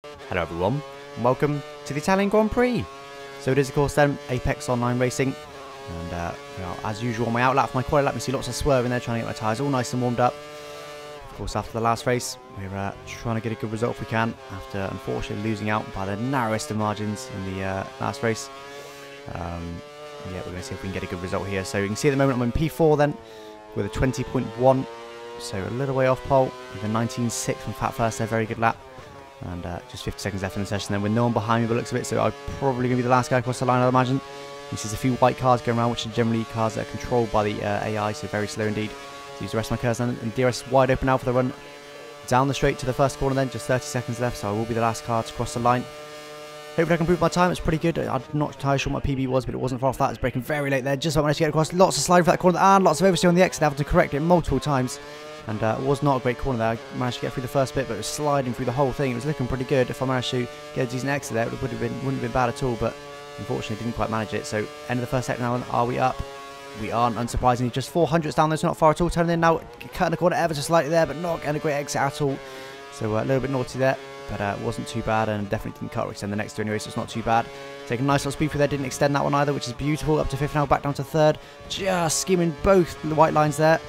Hello everyone, and welcome to the Italian Grand Prix. So it is of course then Apex Online Racing, and as usual on my out lap for my quali lap, you see lots of swerving there, trying to get my tyres all nice and warmed up. Of course after the last race, we're trying to get a good result if we can, after unfortunately losing out by the narrowest of margins in the last race. Yeah, we're going to see if we can get a good result here. So you can see at the moment I'm in P4 then, with a 20.1, so a little way off pole, with a 19.6 from Fat First there, very good lap. And just 50 seconds left in the session then with no one behind me by the looks of it, so I'm probably going to be the last guy across the line, I'd imagine. There's a few white cars going around, which are generally cars that are controlled by the AI, so very slow indeed. So use the rest of my cars then, and DRS wide open now for the run down the straight to the first corner then, just 30 seconds left, so I will be the last car to cross the line. Hopefully I can improve my time, it's pretty good. I'm not entirely sure what my PB was, but it wasn't far off that. It's braking very late there, just about managed to get across. Lots of sliding for that corner, and lots of oversteer on the exit, having to correct it multiple times. And it was not a great corner there. I managed to get through the first bit, but it was sliding through the whole thing. It was looking pretty good. If I managed to get a decent exit there, it wouldn't have been bad at all, but unfortunately didn't quite manage it. So end of the first sector now, are we up? We aren't, unsurprisingly. Just 400s down there, so not far at all. Turning in now, cutting the corner ever so slightly there, but not getting a great exit at all. So a little bit naughty there, but it wasn't too bad, and definitely didn't cut or extend the next two anyway, so it's not too bad. Taking a nice little speed through there, didn't extend that one either, which is beautiful. Up to fifth now, back down to third. Just skimming both the white lines there.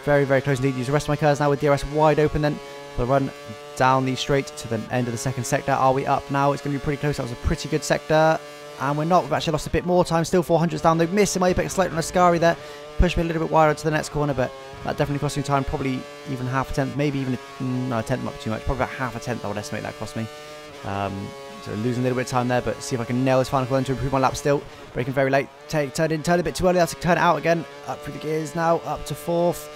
Very, very close indeed. Use the rest of my cars now with DRS wide open then for the run down the straight to the end of the second sector. Are we up now? It's going to be pretty close. That was a pretty good sector. And we're not. We've actually lost a bit more time. Still 400s down though. Missing my apex slightly on a Ascari there. Pushed me a little bit wider to the next corner, but that definitely cost me time. Probably even half a tenth, maybe even a tenth might be too much. Probably about half a tenth I would estimate that cost me. So losing a little bit of time there, but see if I can nail this final corner to improve my lap still. Braking very late. Turn a bit too early. I have to turn it out again. Up through the gears now. Up to fourth.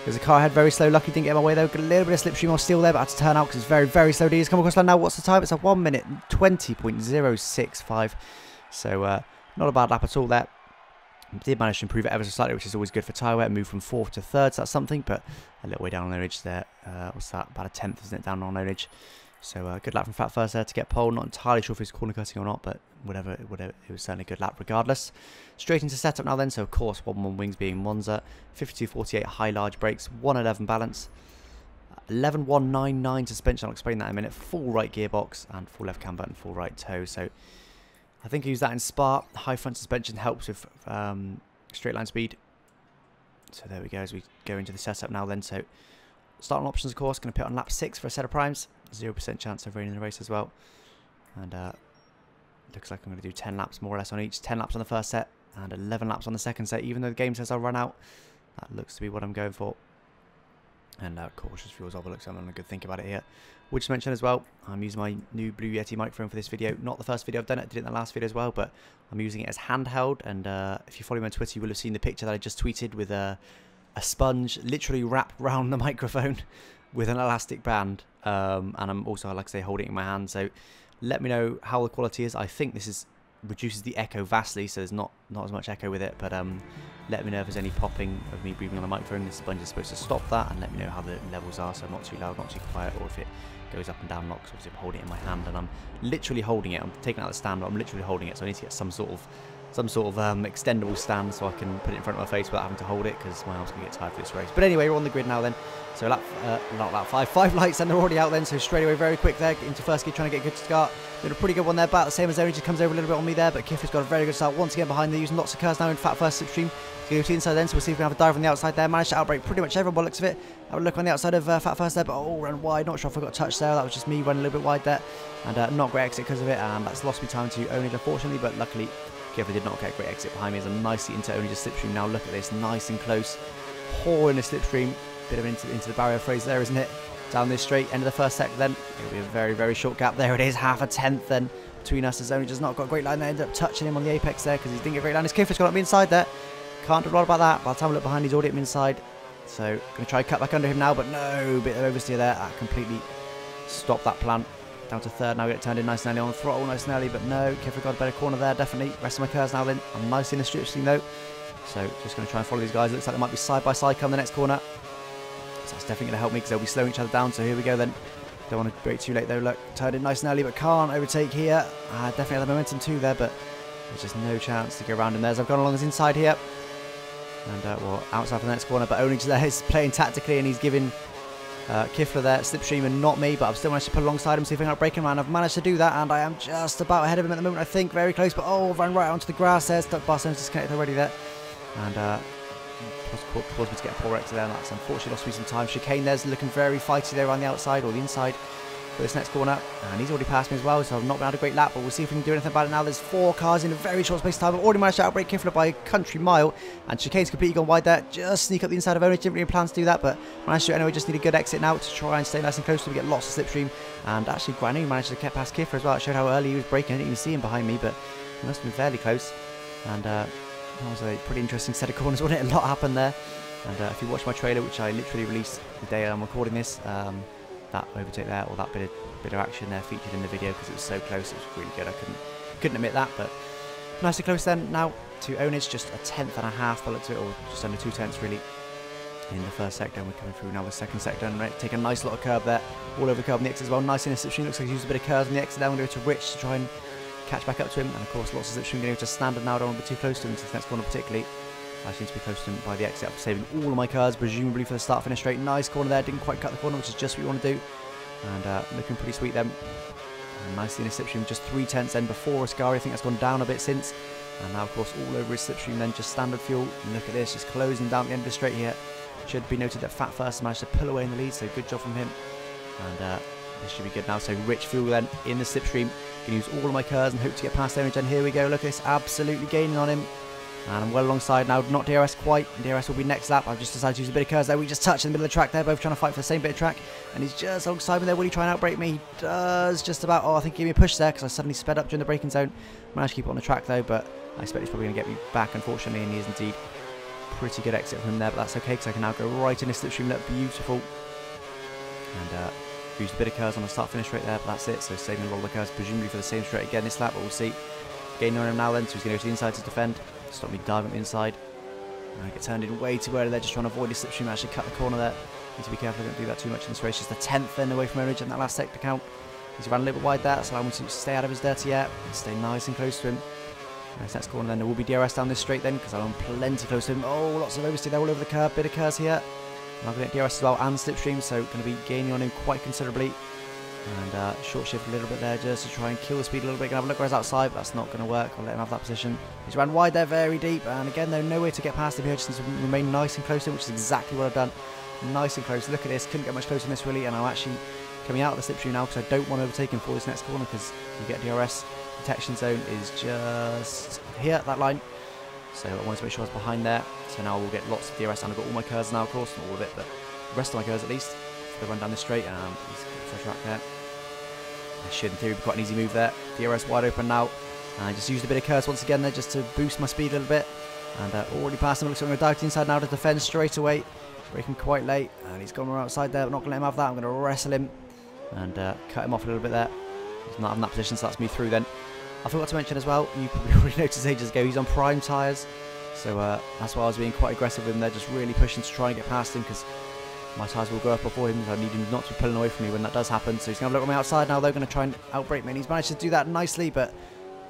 There's a car ahead, very slow. Lucky didn't get in my way though. Got a little bit of slipstream on steel there, but I had to turn out because it's very, very slow. He's come across the line now. What's the time? It's a 1 minute 20.065. So not a bad lap at all there. Did manage to improve it ever so slightly, which is always good for tyre wear. Move from fourth to third, so that's something. But a little way down on the ridge there. What's that? About a tenth, isn't it? Down on the ridge. So good lap from Fat First there to get pole. Not entirely sure if he's corner cutting or not, but whatever, it was certainly a good lap regardless. Straight into setup now then, so of course 1-1 wings being Monza, 52.48 high large brakes, 111 balance, 11.199 suspension, I'll explain that in a minute, full right gearbox and full left cam button, full right toe. So I think I use that in Spa. High front suspension helps with straight line speed. So there we go as we go into the setup now then. So starting options of course, going to put on lap 6 for a set of primes. 0% chance of winning the race as well. And looks like I'm going to do 10 laps more or less on each. 10 laps on the first set and 11 laps on the second set. Even though the game says I'll run out, that looks to be what I'm going for. And cautious fuels over. Looks like I'm having a good think about it here. Would just mention as well, I'm using my new Blue Yeti microphone for this video. Not the first video I've done it. I did it in the last video as well, but I'm using it as handheld. And if you follow me on Twitter, you will have seen the picture that I just tweeted with a sponge literally wrapped around the microphone with an elastic band. And I'm also, like I say, holding it in my hand. So let me know how the quality is. I think this reduces the echo vastly, so there's not as much echo with it. But let me know if there's any popping of me breathing on the microphone. This sponge is supposed to stop that, and let me know how the levels are, so not too loud, not too quiet, or if it goes up and down knocks. Obviously I'm holding it in my hand, and I'm literally holding it. I'm taking out the stand, but I'm literally holding it. So I need to get some sort of extendable stand so I can put it in front of my face without having to hold it, because my arm's going to get tired for this race. But anyway, we're on the grid now then. So not lap 5. 5 lights and they're already out then, so straight away very quick there into first gear, trying to get a good start. Doing a pretty good one there, about the same as Energy, comes over a little bit on me there, but Kiffer's got a very good start once again behind there, using lots of curves now in Fat First slipstream. Go to the inside then, so we'll see if we can have a dive on the outside there. Managed to outbrake pretty much everyone by the looks of it. Have a look on the outside of Fat First there, but ran wide. Not sure if I got a touch there. That was just me running a little bit wide there, and not great exit because of it, and that's lost me time to Only, unfortunately, but luckily Kiffer did not get a great exit behind me as I'm nicely into Only just slipstream now. Look at this, nice and close. Pouring the slipstream. Bit of into the barrier phrase there, isn't it? Down this straight, end of the first sector then. It'll be a very, very short gap. There it is, half a tenth then between us, as Only just not got a great line there. Ended up touching him on the apex there because he didn't get a great line. His Kiffer's got up inside there. Can't do a lot about that. By the time I look behind, he's already up inside. So going to try and cut back under him now, but no, bit of oversteer there. That completely stopped that plan. Down to third now, get it turned in nice and early on the throttle, nice and early, but no, Kiffer got a better corner there, definitely. Rest of my curves now then. I'm nice in the slipstream though. So just going to try and follow these guys. Looks like they might be side by side come the next corner. So that's definitely going to help me because they'll be slowing each other down. So here we go then. Don't want to brake too late though. Look, turned in nice and early, but can't overtake here. Definitely have the momentum too there, but there's just no chance to go around him there as I've gone along his inside here. And well, outside for the next corner, but Only just there is playing tactically, and he's giving Kifler there, slipstream and not me, but I've still managed to pull alongside him, see if I can outbrake him, and I've managed to do that, and I am just about ahead of him at the moment, I think, very close, but oh, ran right onto the grass there, stuck Barcelona's disconnected already there, and caused me to get a poor exit there, and that's unfortunately lost me some time. Chicane there's looking very fighty there around the outside, or the inside, for this next corner, and he's already passed me as well, so I've not been had a great lap, but we'll see if we can do anything about it now. There's 4 cars in a very short space of time. I've already managed to outbrake Kifler by a country mile, and Chicane's completely gone wide there. Just sneak up the inside of Onage, didn't really plan to do that, but managed to do it anyway. Just need a good exit now to try and stay nice and close so we get lots of slipstream, and actually Granny managed to get past Kifler as well. It showed how early he was braking. I didn't even see him behind me, but he must have been fairly close, and that was a pretty interesting set of corners, wasn't it? A lot happened there, and if you watch my trailer, which I literally released the day I'm recording this, that overtake there, or that bit of action there featured in the video because it was so close. It was really good. I couldn't admit that, but nice and close then. Now to Onage, just a 1/10 and a half by the looks of it, or just under 2/10 really in the first sector. And we're coming through now the second sector, and take a nice little curb there, all over the curb on the exit as well. Nice in the slipstream. Looks like he's used a bit of curves on the exit there. I'm going to go to Rich to try and catch back up to him, and of course lots of slipstream. Going to Standard now. I don't want to be too close to him to this next corner particularly. I seem to be close to him by the exit. I'm saving all of my cars, presumably for the start finish straight. Nice corner there. Didn't quite cut the corner, which is just what you want to do. And looking pretty sweet then. And nicely in his slipstream, just 3/10 then before Ascari. I think that's gone down a bit since. And now, of course, all over his slipstream then, just standard fuel. And look at this, just closing down the end of the straight here. Should be noted that Fat First managed to pull away in the lead, so good job from him. And this should be good now. So Rich fuel then in the slipstream. Can use all of my curves and hope to get past Onage. And here we go. Look at this, absolutely gaining on him. And I'm well alongside now, not DRS quite. DRS will be next lap. I've just decided to use a bit of curves there. We just touched in the middle of the track there, both trying to fight for the same bit of track. And he's just alongside me there. Will he try and outbrake me? He does just about. Oh, I think he gave me a push there because I suddenly sped up during the braking zone. Managed to keep it on the track though, but I expect he's probably going to get me back, unfortunately, and he is indeed. Pretty good exit from him there, but that's okay because I can now go right in this slipstream. Look beautiful. And used a bit of curves on the start finish straight there, but that's it. So saving a lot of the curves, presumably for the same straight again this lap, but we'll see. Gaining on him now then, so he's going to go to the inside to defend. Stop me diving inside. And I get turned in way too early there, just trying to avoid his slipstream. Actually cut the corner there. Need to be careful I don't do that too much in this race. Just a 10th then away from Onage in that last sector count. He's ran a little bit wide there, so I want to stay out of his dirty air and stay nice and close to him. Nice next corner then. There will be DRS down this straight then, because I'm plenty close to him. Oh, lots of oversteer there all over the curb. Bit of curves here. And I'm going to get DRS as well and slipstream, so going to be gaining on him quite considerably. And short shift a little bit there just to try and kill the speed a little bit. Gonna have a look where he's outside, but that's not going to work. I'll let him have that position. He's ran wide there, very deep, and again though, no way to get past him here. Just remain nice and close to him, which is exactly what I've done. Nice and close. Look at this. Couldn't get much closer than this really, and I'm actually coming out of the slipstream now because I don't want to overtake him for this next corner because you get DRS. Detection zone is just here, that line. So I wanted to make sure I was behind there. So now we'll get lots of DRS, and I've got all my curves now, of course, not all of it, but the rest of my curves at least. So they run down this straight, and he's got a track there. Should in theory be quite an easy move there. DRS wide open now. And I just used a bit of curves once again there just to boost my speed a little bit. And already passed him. Looks like I'm going to dive to the inside now to defend straight away. Braking quite late. And he's gone outside there. I'm not going to let him have that. I'm going to wrestle him. And cut him off a little bit there. He's not in that position, so that's me through then. I forgot to mention as well, you probably already noticed ages ago, he's on prime tyres. So that's why I was being quite aggressive with him there. Just really pushing to try and get past him because my tyres will go up before him, so I need him not to be pulling away from me when that does happen. So he's going to have a look on my outside now. They're going to try and outbrake me, and he's managed to do that nicely, but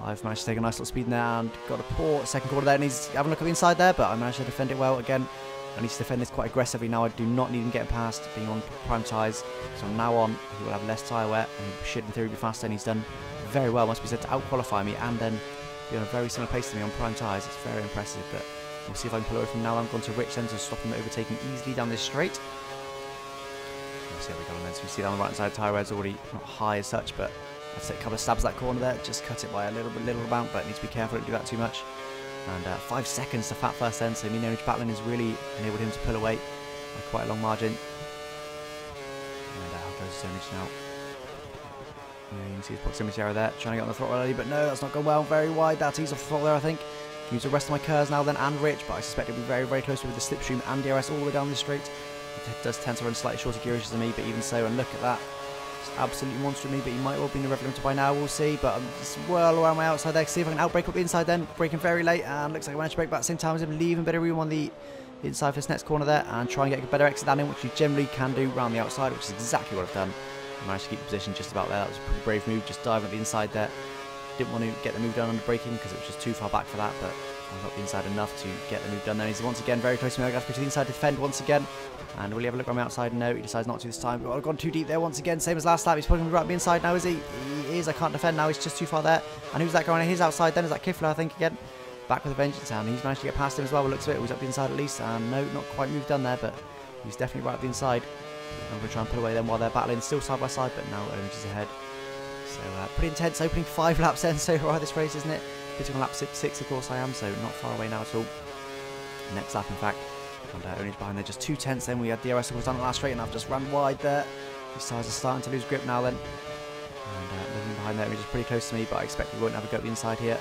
I've managed to take a nice little speed now and got a poor second corner there, and he's having a look at the inside there, but I managed to defend it well. Again, I need to defend this quite aggressively now. I do not need him getting past being on prime tyres. So from now on, he will have less tyre wear, and he should in theory be faster, and he's done very well. Must be said to out-qualify me and then be on a very similar pace to me on prime tyres. It's very impressive, but we'll see if I can pull away from now. I'm going to Rich then to stop him overtaking easily down this straight. See how we go on then. So you see down the right hand side, tyre wear's already not high as such, but I'd take a couple of stabs at that corner there, just cut it by a little amount, but need to be careful, don't do that too much. And 5 seconds to Fat First then, so me and Onage battling has really enabled him to pull away by quite a long margin. And how close is Onage now? Yeah, you can see his proximity error there, trying to get on the throttle early, but no, that's not gone well. Very wide, that tees off the throttle there, I think. Use the rest of my curves now then, and Rich, but I suspect it'll be very close with the slipstream and DRS all the way down this straight. It does tend to run slightly shorter gearages than me, but even so, and look at that. It's absolutely monster me, but he might well be in the rev limiter by now, we'll see. But I'm just well around my outside there. See if I can outbrake up the inside then. Braking very late, and looks like I managed to brake back at the same time as him, leaving a bit of room on the inside for this next corner there, and try and get a better exit down in, which you generally can do around the outside, which is exactly what I've done. I managed to keep the position just about there. That was a pretty brave move, just diving at the inside there. Didn't want to get the move done under braking because it was just too far back for that, but I've got the inside enough to get the move done there. He's once again very close to me. I'm going to have to go to the inside to defend once again. And will he have a look around the outside? No, he decides not to this time. But I've gone too deep there once again. Same as last lap. He's probably right on the inside now, is he? He is. I can't defend now. He's just too far there. And who's that going? He's outside then. Is that Kifler, I think, again? Back with a vengeance, and he's managed to get past him as well. It looks of it. He's up the inside at least. And no, not quite moved done there, but he's definitely right up the inside. I'm going to try and pull away them while they're battling. Still side by side, but now Orange is ahead. So pretty intense opening 5 laps then so far this race, isn't it? Pitting on lap 6, of course I am, so not far away now at all. Next lap, in fact. And Orange behind there, just 2 tenths then. We had DRS was done at last straight, and I've just run wide there. These tires are starting to lose grip now then. And looking behind there, Orange is pretty close to me, but I expect we won't have a go at the inside here.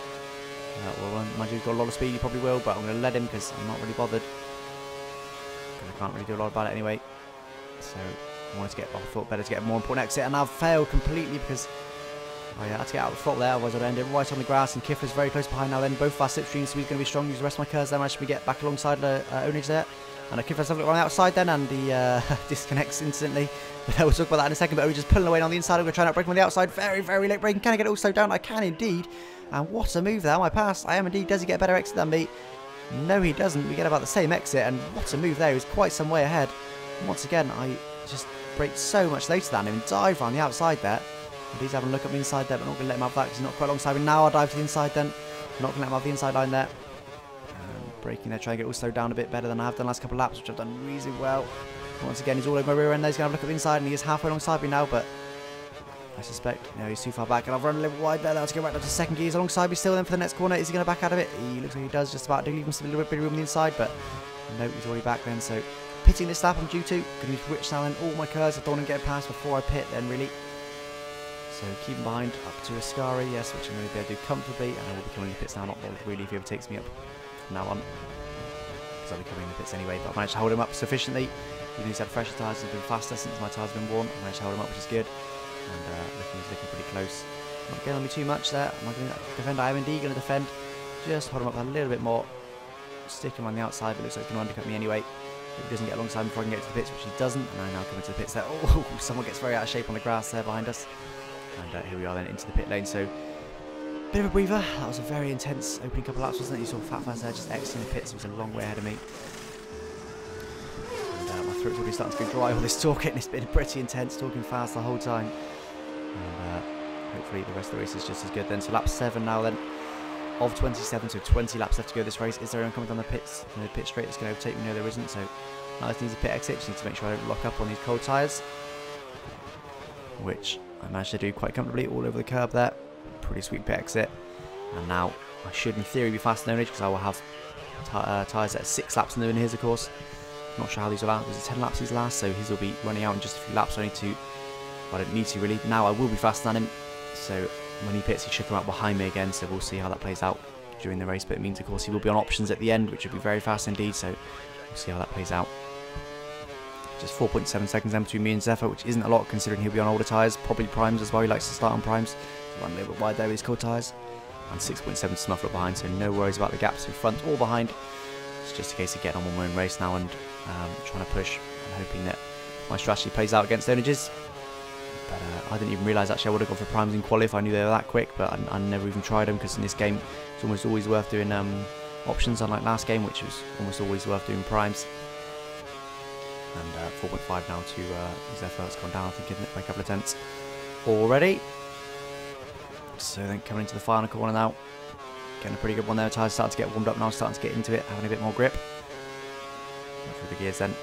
Well, mind you, he's got a lot of speed, he probably will, but I'm going to let him because I'm not really bothered. Because I can't really do a lot about it anyway. So I wanted to get, I thought better to get a more important exit, and I've failed completely because I had to get out of the throttle there, otherwise I'd end it right on the grass. And Kifler's very close behind now then, both of our slipstreams, so he's going to be strong. Use the rest of my curves there, managed to get back alongside Onage there. And Kifler's having a look around the outside then, and he disconnects instantly. But we'll talk about that in a second, but we're just pulling away on the inside. I'm going to try and break him on the outside. Very, very late braking. Can I get it all slowed down? I can indeed. And what a move there. I passed. I am indeed. Does he get a better exit than me? No, he doesn't. We get about the same exit, and what a move there. He was quite some way ahead. And once again, I just braked so much later than him and dive around the outside there. And he's having a look at me inside there, but not going to let him have that because he's not quite alongside me. Now I'll dive to the inside then. Not going to let him have the inside line there. Braking there, trying to get it all slowed down a bit better than I have done the last couple of laps, which I've done reasonably well. Once again, he's all over my rear end there. He's going to have a look at the inside, and he is halfway alongside me now, but I suspect, no, he's too far back, and I've run a little wide there. Now to go right down to second gear. He's alongside me still then for the next corner. Is he going to back out of it? He looks like he does, just about. Do leave him a little bit of room on the inside, but no, he's already back then. So pitting this lap I'm due to. Going to use Rich now then. All my curves I don't want to get past before I pit then, really. So keep him behind up to Ascari, yes, which I'm going to be able to do comfortably, and I will be coming in the pits now, not bothered really if he ever takes me up from now on. I'll be coming in the pits anyway, but I managed to hold him up sufficiently. Even though he's had fresher tyres, he's been faster since my tyres have been worn. I managed to hold him up, which is good. And he's looking pretty close. Not getting on me too much there. Am I going to defend? I am indeed going to defend. Just hold him up a little bit more. Stick him on the outside, but looks like he's going to undercut me anyway. If he doesn't get alongside before I can get to the pits, which he doesn't. And I now come into the pits there. Oh, someone gets very out of shape on the grass there behind us. And here we are then into the pit lane. So bit of a breather. That was a very intense opening couple of laps, wasn't it? You saw Fat Faz there just exiting the pits. He was a long way ahead of me. And my throat's already starting to go dry all this talking. It's been pretty intense, talking fast the whole time. And hopefully the rest of the race is just as good then. So lap 7 now then. Of 27, so 20 laps left to go this race. Is there anyone coming down the pits? No pit straight that's going to overtake me? No, there isn't. So I just need a pit exit. Just need to make sure I don't lock up on these cold tyres. Which I managed to do quite comfortably all over the curb there. Pretty sweet pit exit. And now I should in theory be faster than Onage because I will have tyres that are 6 laps than his, of course. Not sure how these will last. Was it 10 laps these last? So his will be running out in just a few laps. I don't need to really. Now I will be faster than him. So when he pits, he should come out behind me again. So we'll see how that plays out during the race. But it means, of course, he will be on options at the end, which would be very fast indeed. So we'll see how that plays out. Just 4.7 seconds then between me and Zephyr, which isn't a lot considering he'll be on older tyres. Probably primes as well. He likes to start on primes. Run a little bit wide there with his cold tyres. And 6.7 Snuffler behind, so no worries about the gaps in front or behind. It's just a case of getting on with my own race now and trying to push and hoping that my strategy plays out against Onage's. But I didn't even realise actually I would have gone for primes in quali if I knew they were that quick, but I never even tried them because in this game it's almost always worth doing options, unlike last game, which was almost always worth doing primes. And 4.5 now to Zephyr. It's gone down, I think, isn't it, by a couple of tenths already. So then coming into the final corner now. Getting a pretty good one there. Tyres starting to get warmed up now, starting to get into it, having a bit more grip. Through the gears then.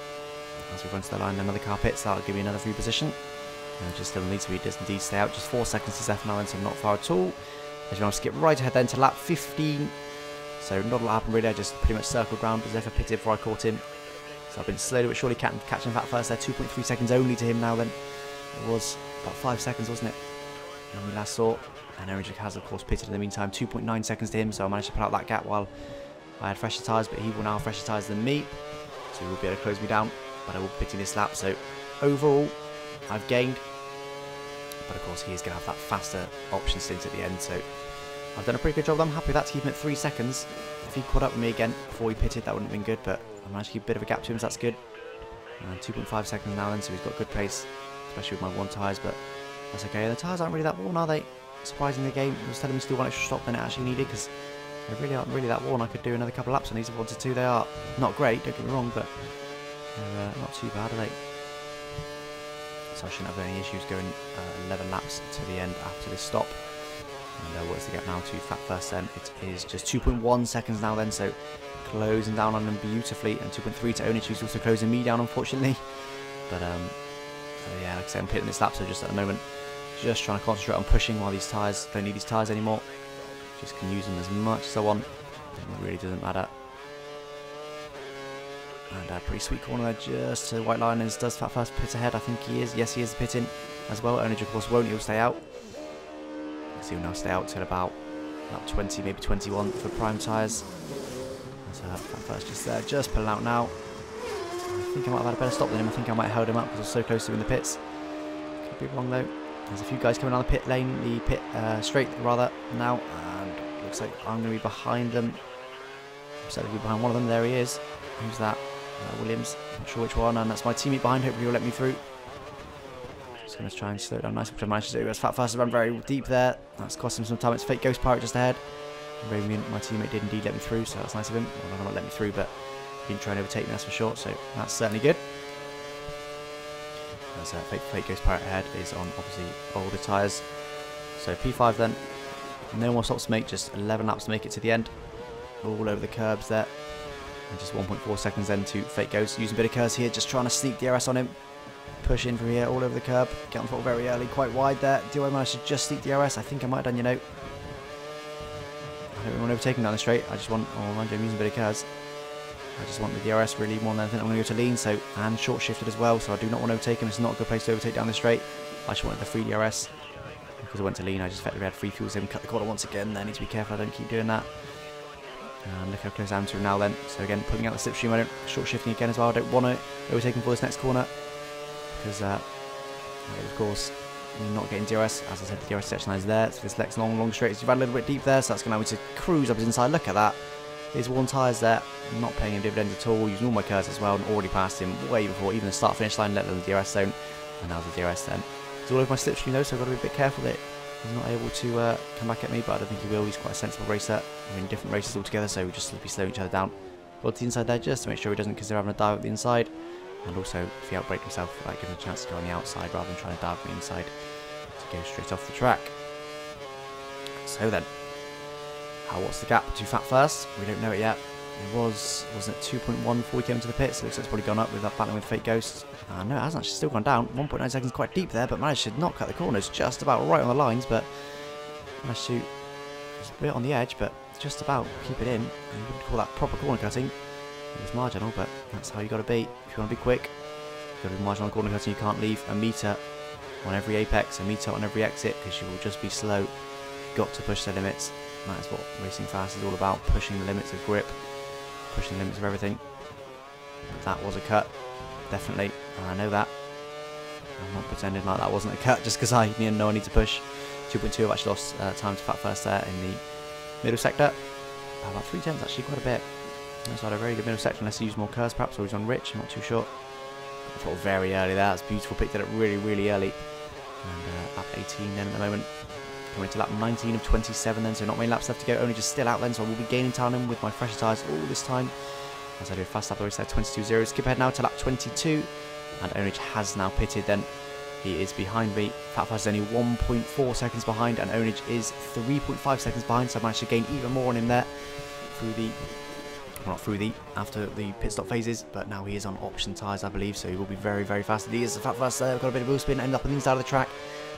As we run to the line, another car pits, that'll give me another free position. Just still needs to be, does indeed stay out. Just 4 seconds to Zephyr now, then, so not far at all. As you want to skip right ahead then to lap 15. So not a lot happened really, I just pretty much circled round. Zephyr pitted before I caught him. So I've been slowly but surely catching that first there. 2.3 seconds only to him now then. It was about 5 seconds, wasn't it? When we last saw. And Orange has, of course, pitted in the meantime. 2.9 seconds to him, so I managed to put out that gap while I had fresher tyres, but he will now have fresher tyres than me. So he will be able to close me down, but I will be pitting this lap. So overall, I've gained. But of course, he is going to have that faster option stint at the end. So I've done a pretty good job. I'm happy with that, to keep him at 3 seconds. If he caught up with me again before he pitted, that wouldn't have been good, but I managed to keep a bit of a gap to him, so that's good. 2.5 seconds now then, so he's got good pace, especially with my worn tyres, but that's okay. The tyres aren't really that worn, are they? Surprising the game, it was telling me to do one extra stop than it actually needed, because They really aren't really that worn. I could do another couple of laps on these if I wanted to. They are not great, don't get me wrong, but they're not too bad, are they? So I shouldn't have any issues going 11 laps to the end after this stop. And what's the gap now to Fat First then? It is just 2.1 seconds now then, so closing down on them beautifully. And 2.3 to Onich, who's also closing me down, unfortunately. But so yeah, like I said, I'm pitting this lap, so just at the moment, just trying to concentrate on pushing while these tyres, don't need these tyres anymore. Just can use them as much as I want. It really doesn't matter. And a pretty sweet corner there, just to the white line. Does Fat First pit ahead? I think he is. Yes, he is pitting as well. Onich, of course, won't. He'll stay out. So he'll now stay out till about 20, maybe 21 for prime tyres. So Fat First just there, just pulling out now. I think I might have had a better stop than him. I think I might have held him up because I was so close to him in the pits. Could be wrong though. There's a few guys coming down the pit lane, the pit straight rather now, and looks like I'm going to be behind them. I'm certainly behind one of them. There he is. Who's that? Williams. Not sure which one, and that's my teammate behind. Hopefully he'll let me through. Just going to try and slow it down nice, which I managed to do. As Fat First run very deep there. That's cost him some time. It's Fake Ghost Pirate just ahead. Radiant, my teammate did indeed let me through, so that's nice of him. Well, not let me through, but he didn't try and overtake me, that's for sure, so that's certainly good. As Fake Ghost Pirate ahead is on obviously older tyres. So P5 then. No more stops to make, just 11 laps to make it to the end. All over the curbs there. And just 1.4 seconds then to Fake Ghost. Using a bit of curse here, just trying to sneak DRS on him. Push in from here, all over the curb. Get on throttle very early, quite wide there. Do I manage to just sneak DRS? I think I might have done, you know. I don't want to overtake him down the straight. I just want, oh mind you, I'm using a bit of curse. I just want the DRS really more than anything. I'm going to go to lean, so, and short shifted as well, so I do not want to overtake him. It's not a good place to overtake down the straight. I just wanted the free DRS. Because I went to lean, I just effectively had free fuels in, cut the corner once again. I need to be careful I don't keep doing that. And look how close I am to him now then. So again, pulling out the slipstream, I don't, short shifting again as well. I don't want to overtake him for this next corner. Because, of course, not getting DRS. As I said, the DRS section line is there. So this next long straight, you've had a little bit deep there, so that's going to allow me to cruise up his inside. Look at that. His worn tyres there, not paying him dividends at all, using all my curves as well, and already passed him way before even the start finish line, let alone the DRS zone, and now the DRS then. It's all over my slipstream though, so I've got to be a bit careful that he's not able to come back at me, but I don't think he will. He's quite a sensible racer. We're in different races altogether, so we'll just be slowing each other down. Got to the inside there just to make sure he doesn't, because they're having a dive at the inside, and also if he outbraked himself, like give him a chance to go on the outside rather than trying to dive at the inside to go straight off the track. So then, what's the gap to Fat First? We don't know it yet. It wasn't it 2.1 before we came into the pits? It looks like it's probably gone up with that battling with Fake Ghosts. No, it hasn't actually, still gone down. 1.9 seconds, quite deep there, but managed to not cut the corners, just about right on the lines, but managed to just a bit on the edge, but just about keep it in. You wouldn't call that proper corner cutting. It was marginal, but that's how you got to be. If you want to be quick, you've got to be marginal corner cutting. You can't leave a meter on every apex, a meter on every exit, because you will just be slow. You've got to push the limits. That is what racing fast is all about, pushing the limits of grip, pushing the limits of everything. That was a cut, definitely, and I know that. I'm not pretending like that wasn't a cut just because I know I need to push. 2.2, I've actually lost time to Fat First there in the middle sector. About 3 tenths actually, quite a bit. That's had a very good middle section unless he used more curves perhaps, or he's on rich, I'm not too sure. I thought very early there, that's beautiful, picked it up really early. And lap 18 then at the moment. Coming to lap 19 of 27 then, so not many laps left to go, only just still out then, so I will be gaining time in with my fresher tyres all this time. As I do a fast lap, I always said 22.0. Skip ahead now to lap 22, and Onich has now pitted then. He is behind me. Fat First is only 1.4 seconds behind, and Onich is 3.5 seconds behind, so I managed to gain even more on him there through the, well, not through the, after the pit stop phases, but now he is on option tyres, I believe, so he will be very fast. He is Fat First there, got a bit of wheel spin, ended up on the inside of the track.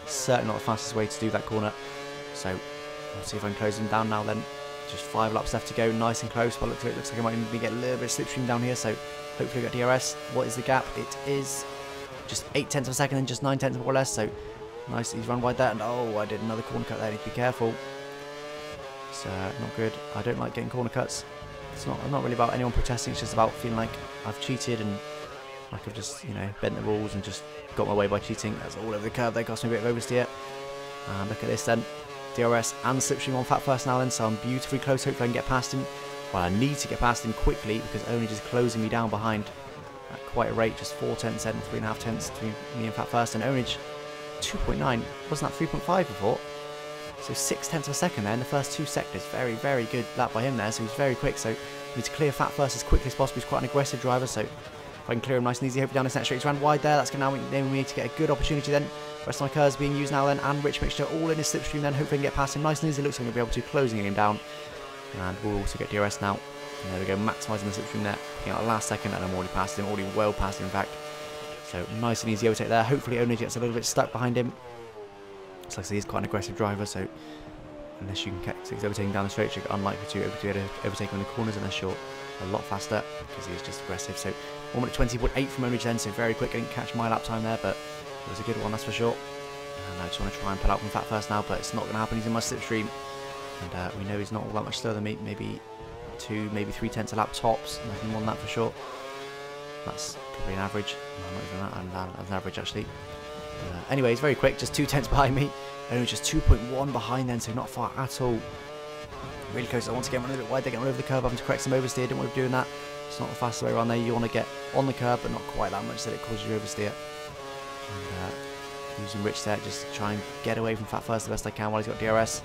Certainly not the fastest way to do that corner, so I'll see if I can close him down now then. Just 5 laps left to go, nice and close. But it looks like I might even get a little bit of slipstream down here, so hopefully I get DRS. What is the gap? It is just 8 tenths of a second and just 9 tenths more or less, so nice. He's run wide there, and oh, I did another corner cut there. I need to be careful. It's not good. I don't like getting corner cuts. It's not really about anyone protesting, it's just about feeling like I've cheated and like I've just, you know, bent the rules and just got my way by cheating. That's all over the curve. They cost me a bit of oversteer. And look at this then. DRS and slipstream on Fat First now then, so I'm beautifully close. Hopefully I can get past him. Well, I need to get past him quickly because only just closing me down behind at quite a rate. Just 4 tenths and 3.5 tenths between me and Fat First. And Onich 2.9. Wasn't that 3.5 before? So 0.6 of a second there in the first 2 sectors. Very, very good lap by him there. So he's very quick. So we need to clear Fat first as quickly as possible. He's quite an aggressive driver. So if I can clear him nice and easy, hopefully down this next straight, he's ran wide there. That's going to now enable me to get a good opportunity then. Rest of my curves being used now then, and Rich Mixture all in his slipstream then. Hopefully I can get past him nice and easy. Looks like I'm going to be able to, closing him down. And we'll also get DRS now. And there we go, maximising the slipstream there. Picking out the last second, and I'm already past him, already well past him in fact. So nice and easy overtake there. Hopefully Onage gets a little bit stuck behind him. Looks like he's quite an aggressive driver, so unless you can catch he's overtaking down the straight, you're unlikely to be able to overtake him in the corners unless you're a lot faster, because he's just aggressive. So 1 minute 20.8 from Onage then, so very quick. I didn't catch my lap time there, but it was a good one, that's for sure. And I just want to try and pull out from Fat first now, but it's not going to happen. He's in my slipstream, and we know he's not all that much slower than me. Maybe 2, maybe 3/10 a lap tops, nothing more than that for sure. That's probably an average. No, not even that, an average actually. But, anyway, he's very quick, just 2/10 behind me. Only just 2.1 behind then, so not far at all. Really close. Once again, went a little bit wide. They're getting over the curb, having to correct some oversteer. Didn't want to be doing that. It's not the fastest way around there. You want to get on the curb, but not quite that much, so it causes you oversteer. And using Rich there just to try and get away from Fat first the best I can while he's got DRS.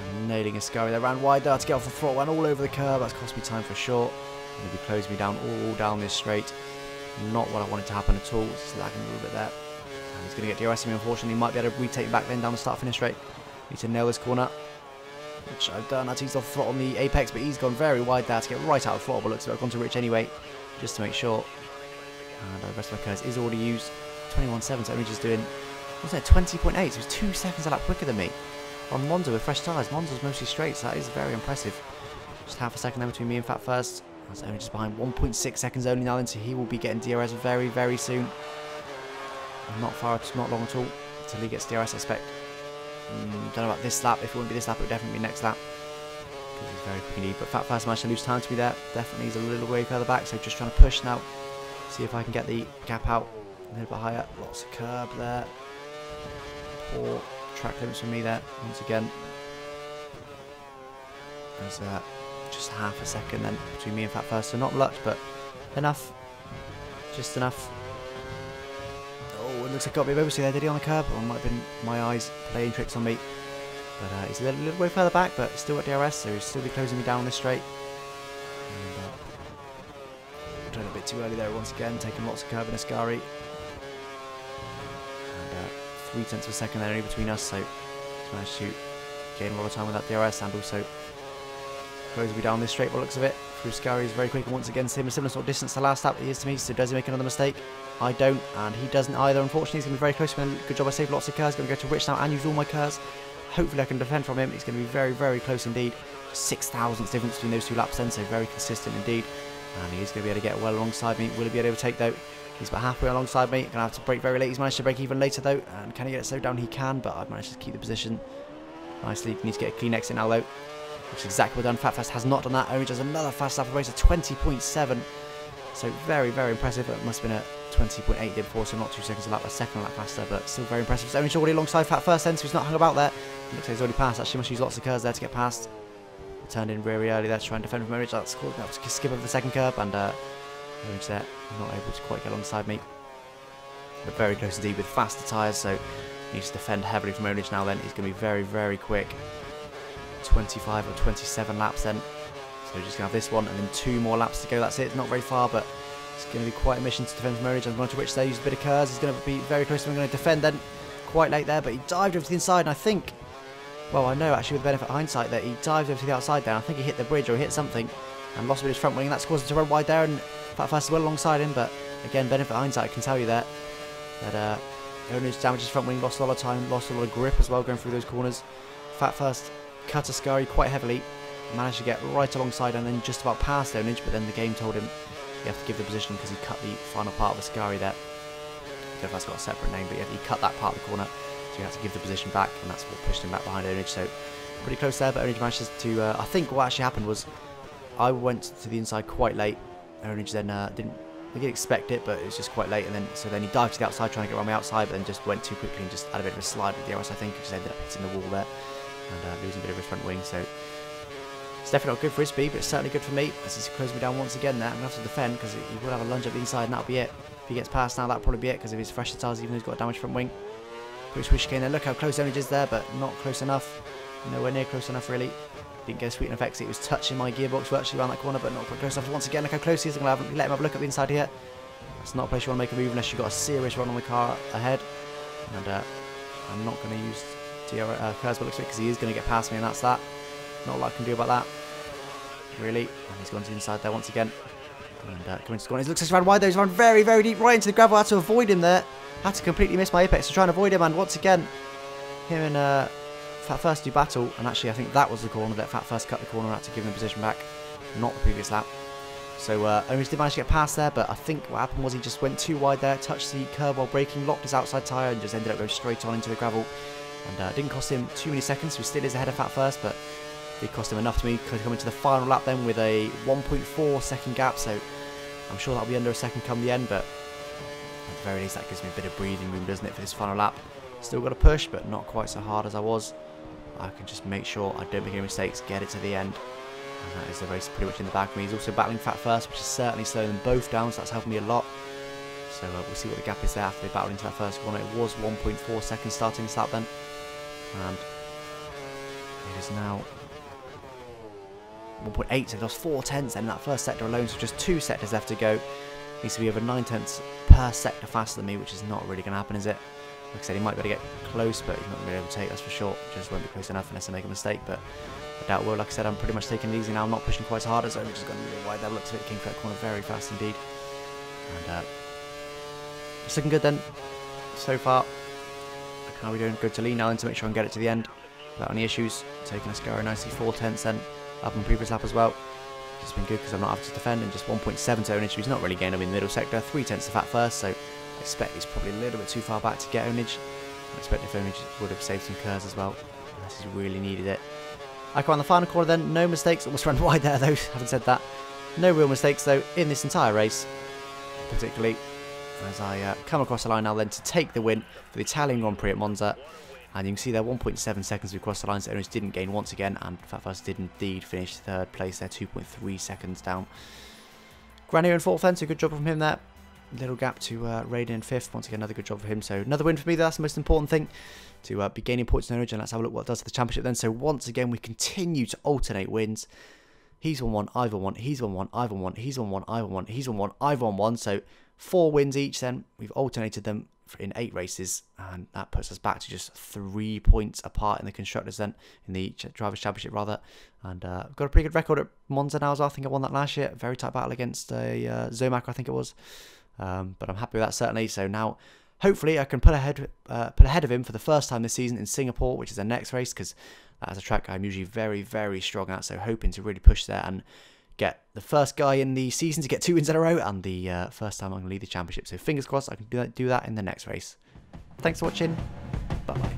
And nailing a scurry there. Ran wide there to get off the throttle. Went all over the curb. That's cost me time for sure. And he'll be closing me down all down this straight. Not what I wanted to happen at all. Just lagging a little bit there. And he's going to get DRS me, unfortunately. Might be able to retake back then down the start finish straight. Need to nail this corner, which I've done. I teased off the throttle on the apex, but he's gone very wide there to get right out of the throttle. But looks like I've gone to Rich anyway, just to make sure. And the rest of my curves is already used. 21.7, so Onage is doing, what's that, 20.8, so he's 2 seconds a lap quicker than me. On Monza with fresh tyres. Monza's mostly straight, so that is very impressive. Just half a second there between me and Fat first. That's only just behind, 1.6 seconds only now then, so he will be getting DRS very, very soon. Not far, not long at all, until he gets DRS, I expect. Don't know about this lap. If it wouldn't be this lap, it would definitely be next lap, because he's very quick indeed. But Fat first managed to lose time to me there. Definitely he's a little way further back, so just trying to push now. See if I can get the gap out a little bit higher. Lots of curb there. Poor track limits from me there, once again. There's just half a second then between me and Fat first, so not much, but enough. Just enough. Oh, it looks like I got a bit of oversteer there, did he, on the curb? Or it might have been my eyes playing tricks on me. But he's a little way further back, but still got DRS, so he'll still be closing me down this straight. And, trying a bit too early there once again, taking lots of curb in Ascari. And 0.3 of a second there only between us, so he's managed to gain a lot of time with that DRS, and also closing me down this straight by the looks of it. Through Ascari is very quick, and once again same a similar sort of distance to the last lap he is to me, so does he make another mistake? I don't, and he doesn't either. Unfortunately, he's going to be very close to me. Good job, I saved lots of cars. Going to go to Rich now and use all my cars. Hopefully I can defend from him. He's going to be very, very close indeed. 6,000th difference between those 2 laps then, so very consistent indeed. And he is going to be able to get well alongside me. Will he be able to overtake though? He's about halfway alongside me. Going to have to brake very late. He's managed to brake even later though. And can he get it slowed down? He can, but I've managed to keep the position nicely. Need to get a clean exit now though, which is exactly what I've done. Fat has not done that. Only does another fast lap of the race, a 20.7. So very, very impressive. It must have been a 20.8 did before, so not 2 seconds a lap, a second lap faster, but still very impressive. So Onage already alongside Fat first then, so he's not hung about there. Looks like he's already passed. Actually, must use lots of curves there to get past. Turned in very early there to try and defend from Onage. That's cool. Now to skip over the second curb, and Onage there not able to quite get alongside me. But very close indeed with faster tyres, so he needs to defend heavily from Onage now then. He's going to be very, very quick. 25 or 27 laps then. So just going to have this one and then 2 more laps to go. That's it. Not very far, but it's going to be quite a mission to defend from Onage. I'm going to Rich there, use a bit of curves. He's going to be very close to him. I'm going to defend then. Quite late there, but he dived over to the inside, and I think, well, I know actually with the benefit of hindsight that he dived over to the outside there. I think he hit the bridge or hit something and lost a bit of his front wing, and that's caused him to run wide there, and Fat Fast as well alongside him. But again, benefit of hindsight, I can tell you that Onage damaged his front wing, lost a lot of time, lost a lot of grip as well going through those corners. Fat First cut Ascari quite heavily, managed to get right alongside and then just about past Onage, but then the game told him you have to give the position because he cut the final part of Ascari there. I don't know if that's got a separate name, but yeah, he cut that part of the corner, so you have to give the position back, and that's what pushed him back behind Onage. So pretty close there, but Onage managed to, I think what actually happened was I went to the inside quite late. Onage then didn't expect it, but it was just quite late, and then he dived to the outside trying to get around the outside, but then just went too quickly and just had a bit of a slide with the DRS, I think, and just ended up hitting the wall there and losing a bit of his front wing. So it's definitely not good for his speed, but it's certainly good for me as he's closed me down once again there. I'm going to have to defend because he will have a lunge up the inside, and that'll be it. If he gets past now, that'll probably be it because of his fresher tyres, even though he's got a damaged front wing. British Chicane there. Look how close Ownage is there, but not close enough. Nowhere near close enough, really. Didn't get a sweet enough exit. He was touching my gearbox virtually around that corner, but not quite close enough. Once again, look how close he is. I'm going to let him have a look at the inside here. It's not a place you want to make a move unless you've got a serious run on the car ahead. And I'm not going to use curves, but looks like because he is going to get past me, and that's that. Not a lot I can do about that, really. And he's gone to the inside there once again. And coming to the corner. He looks like he's run wide though. He's run very, very deep right into the gravel. I had to avoid him there. Had to completely miss my apex to try and avoid him. And once again, him and Fat First do battle. And actually, I think that was the corner that Fat First cut the corner. I had to give him the position back, not the previous lap. So Ownage did manage to get past there, but I think what happened was he just went too wide there, touched the curb while braking, locked his outside tyre, and just ended up going straight on into the gravel. And didn't cost him too many seconds, so he still is ahead of Fat First, but did cost him enough to me to come into the final lap then with a 1.4 second gap. So I'm sure that'll be under a second come the end, but at the very least that gives me a bit of breathing room, doesn't it, for this final lap. Still got to push, but not quite so hard as I was. I can just make sure I don't make any mistakes, get it to the end. And that is the race pretty much in the bag for me. He's also battling Fat First, which is certainly slowing them both down, so that's helping me a lot. So we'll see what the gap is there after they battled into that first corner. It was 1.4 seconds starting this lap then. And it is now 1.8, so he lost 4 tenths then in that first sector alone, so just 2 sectors left to go. Needs to be over 9 tenths per sector faster than me, which is not really going to happen, is it? Like I said, he might be able to get close, but he's not going to be able to take, that's for sure. Just won't be close enough unless I make a mistake, but I doubt will. Like I said, I'm pretty much taking it easy now. I'm not pushing quite so hard, so I'm just going to really wide there. Looks like King for that corner very fast indeed. And it's looking good then, so far. How are we doing? Good to lean now then to make sure I can get it to the end without any issues. Taking us very nicely, 4 tenths then up in the previous lap as well. It's been good because I'm not having to defend, and just 1.7 to Ownage. He's not really getting up in the middle sector. 3 tenths to Fat First, so I expect he's probably a little bit too far back to get Ownage. I expect if Ownage would have saved some curves as well, unless he really needed it. I come on the final corner then, no mistakes. Almost ran wide there though, having said that. No real mistakes though in this entire race, particularly as I come across the line now then to take the win for the Italian Grand Prix at Monza. And you can see there 1.7 seconds we crossed the line, so Ownage didn't gain once again, and Fat First did indeed finish 3rd place there, 2.3 seconds down. Granier in 4th then, so good job from him there. Little gap to Raiden in 5th, once again another good job for him, so another win for me. That's the most important thing, to be gaining points in Ownage, and let's have a look what it does to the championship then. So once again we continue to alternate wins. He's won 1, I've won 1, he's won 1, I've won 1, he's won 1, I've won 1, he's won 1, I've won 1, so 4 wins each then. We've alternated them in 8 races, and that puts us back to just 3 points apart in the Constructors then, in the Drivers' Championship rather. And I've got a pretty good record at Monza now as well. I think I won that last year. Very tight battle against a Zomac, I think it was. But I'm happy with that certainly. So now hopefully I can put ahead of him for the first time this season in Singapore, which is the next race, because that is a track I'm usually very, very strong at. So hoping to really push there and get the first guy in the season to get 2 wins in a row, and the first time I'm going to lead the championship. So fingers crossed I can do that in the next race. Thanks for watching. Bye bye.